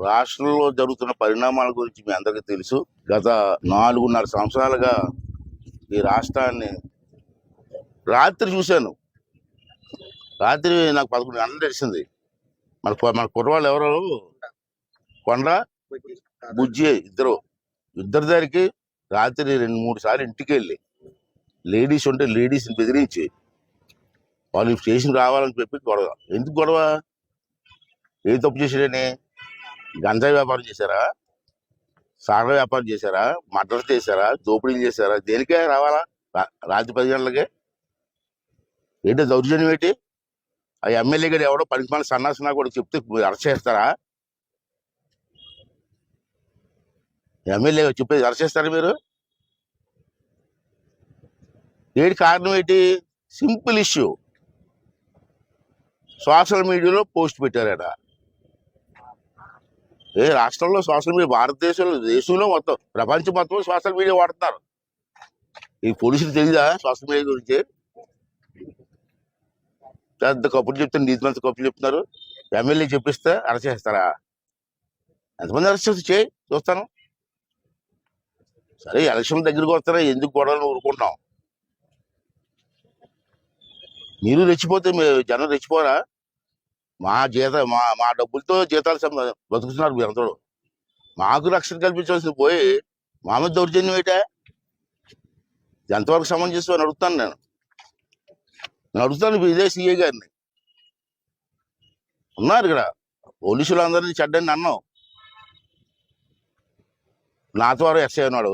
రాష్ట్రంలో జరుగుతున్న పరిణామాల గురించి మీ అందరికీ తెలుసు. గత 4.5 సంవత్సరాలుగా ఈ రాష్ట్రాన్ని రాత్రి చూశాను. రాత్రి నాకు 11 గంటలు తెలిసింది. మన కుర్రవాళ్ళు ఎవరు, కొండ బుజ్జి ఇద్దరు దగ్గరికి రాత్రి 2-3 సార్లు ఇంటికి వెళ్ళి లేడీస్ ఉంటే లేడీస్ని బెదిరించి వాళ్ళు స్టేషన్ రావాలని చెప్పి గొడవ. ఎందుకు గొడవ? ఏ తప్పు చేశాడని? గంజాయి వ్యాపారం చేశారా, సాగర వ్యాపారం చేశారా, మర్డర్ చేశారా, దోపిడీలు చేశారా? దేనికే రావాలా రాత్రి 10 గంటలకే? ఏంటో దౌర్జన్యం ఏంటి? ఆ ఎమ్మెల్యే గారు ఎవడో పనికి సన్నాసనా కూడా చెప్తే అరెస్ట్ చేస్తారా? ఎమ్మెల్యే చెప్పేది అరెస్ట్ చేస్తారా మీరు? ఏంటి కారణం ఏంటి? Simple issue. సోషల్ మీడియాలో పోస్ట్ పెట్టారట. రాష్ట్రంలో సోషల్ మీడియా, భారతదేశంలో, దేశంలో మొత్తం, ప్రపంచం మొత్తం సోషల్ మీడియా వాడుతున్నారు. ఈ పోలీసులు తెలియదా సోషల్ మీడియా గురించి? పెద్ద కప్పులు చెప్తారు, నీతి మంత్రి కప్పులు చెప్తున్నారు. ఎమ్మెల్యే చెప్పిస్తే అరెస్ట్ చేస్తారా? ఎంతమంది అరెస్ట్ చేసి చూస్తాను. సరే, ఎలక్షన్ దగ్గరికి వస్తారా, ఎందుకు గొడవలు ఊరుకుంటాం? మీరు రెచ్చిపోతే జనం రెచ్చిపోరా? మా మా డబ్బులతో జీతాలు బతుకుతున్నారు మీరు అందరూ. మాకు రక్షణ కల్పించాల్సింది పోయి మా మీద దౌర్జన్యం ఏంటా? ఎంతవరకు సమంజసం అని అడుగుతాను. నేను అడుగుతాను ఇదే సీఏ గారిని. ఉన్నారు ఇక్కడ పోలీసులు అందరినీ చెడ్డని అన్నాం. నా ద్వారా ఎస్ఐ ఉన్నాడు.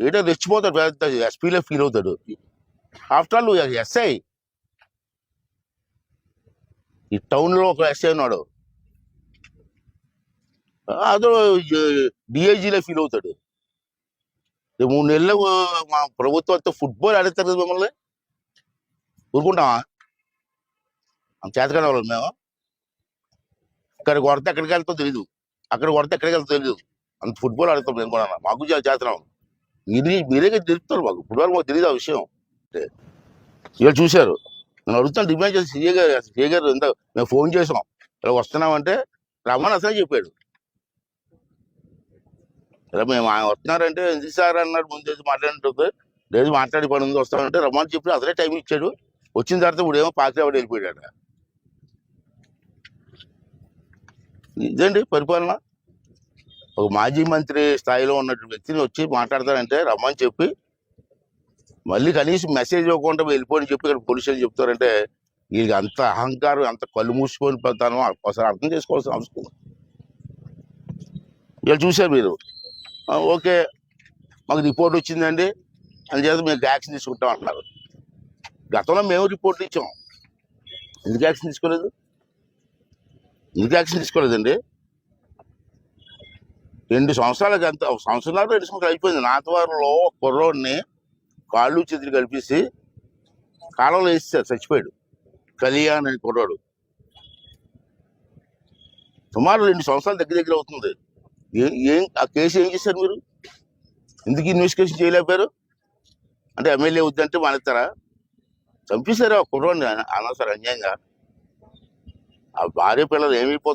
ఏంటో రెచ్చిపోతాడు, పెద్ద ఎస్పీలో ఫీల్ అవుతాడు. After all SI. ఈ టౌన్లో ఒక ఎస్ఐ ఉన్నాడు, అదో డిఐజీలో ఫీల్ అవుతాడు. 3 నెలలు మా ప్రభుత్వంతో ఫుట్బాల్ ఆడతారు కదా, మిమ్మల్ని ఊరుకుంటామా? చేతకాని వాళ్ళం మేము. ఇక్కడ కొడితే ఎక్కడికి వెళ్తాం తెలీదు, అక్కడ కొడితే ఎక్కడికి వెళ్తాం తెలీదు. అంత ఫుట్బాల్ ఆడతాం మేము కూడా. మాకు చేతనాం. మీరే తెలుపుతారు మాకు. ఫుట్బాల్ మాకు తెలియదు ఆ విషయం. వీళ్ళు చూశారు. నేను అడుగుతాను, డిమాండ్ చేసి సీఏ గారు ఎంత మేము ఫోన్ చేసాం, ఇలా వస్తున్నామంటే రమ్మని అసలే చెప్పాడు. ఇలా మేము వస్తున్నారంటే ఎందుకు సార్ అన్నాడు. ముందు మాట్లాడినట్టు లేదు, మాట్లాడి పని ఉంది, వస్తామంటే రమ్మని చెప్పి అసలే టైం ఇచ్చాడు. వచ్చిన తర్వాత ఇప్పుడు ఏమో పాకిరాబడి వెళ్ళిపోయాడు. ఇదండి పరిపాలన. ఒక మాజీ మంత్రి స్థాయిలో ఉన్నటువంటి వ్యక్తిని వచ్చి మాట్లాడతారంటే రమ్మని చెప్పి మళ్ళీ కనీసం మెసేజ్ ఇవ్వకుండా వెళ్ళిపోని చెప్పి ఇక్కడ పోలీసులు చెప్తారంటే వీళ్ళకి అంత అహంకారం, అంత కళ్ళు మూసుకొని పోతాను ఒకసారి అర్థం చేసుకోవాల్సిన అవసరం. వీళ్ళు చూశారు మీరు, ఓకే మాకు రిపోర్ట్ వచ్చిందండి అని చేత మేము యాక్షన్ తీసుకుంటాం అంటున్నారు. గతంలో మేము రిపోర్ట్ ఇచ్చాం. ఎందుకు యాక్షన్ తీసుకోలేదు? తీసుకోలేదండి? 2 సంవత్సరాలకి అంత, 1 సంవత్సరం 2 సంవత్సరాలు అయిపోయింది. నాతవారులో కుర్రోడిని కాళ్ళు చేతులు కలిపేసి కాలంలో వేసేసారు, చచ్చిపోయాడు. కళ్యాణ్ అనే కుర్రాడు. సుమారు 2 సంవత్సరాలు దగ్గర అవుతుంది. ఆ కేసు ఏం చేశారు మీరు? ఎందుకు ఇన్వెస్టిగేషన్ చేయలేకపోయారు? అంటే ఎమ్మెల్యే వద్దంటే మానేస్తారా? చంపేశారు ఆ కుర్రోడిని అనవసరం అన్యాయంగా. ఆ భార్య పిల్లలు ఏమైపోతారు?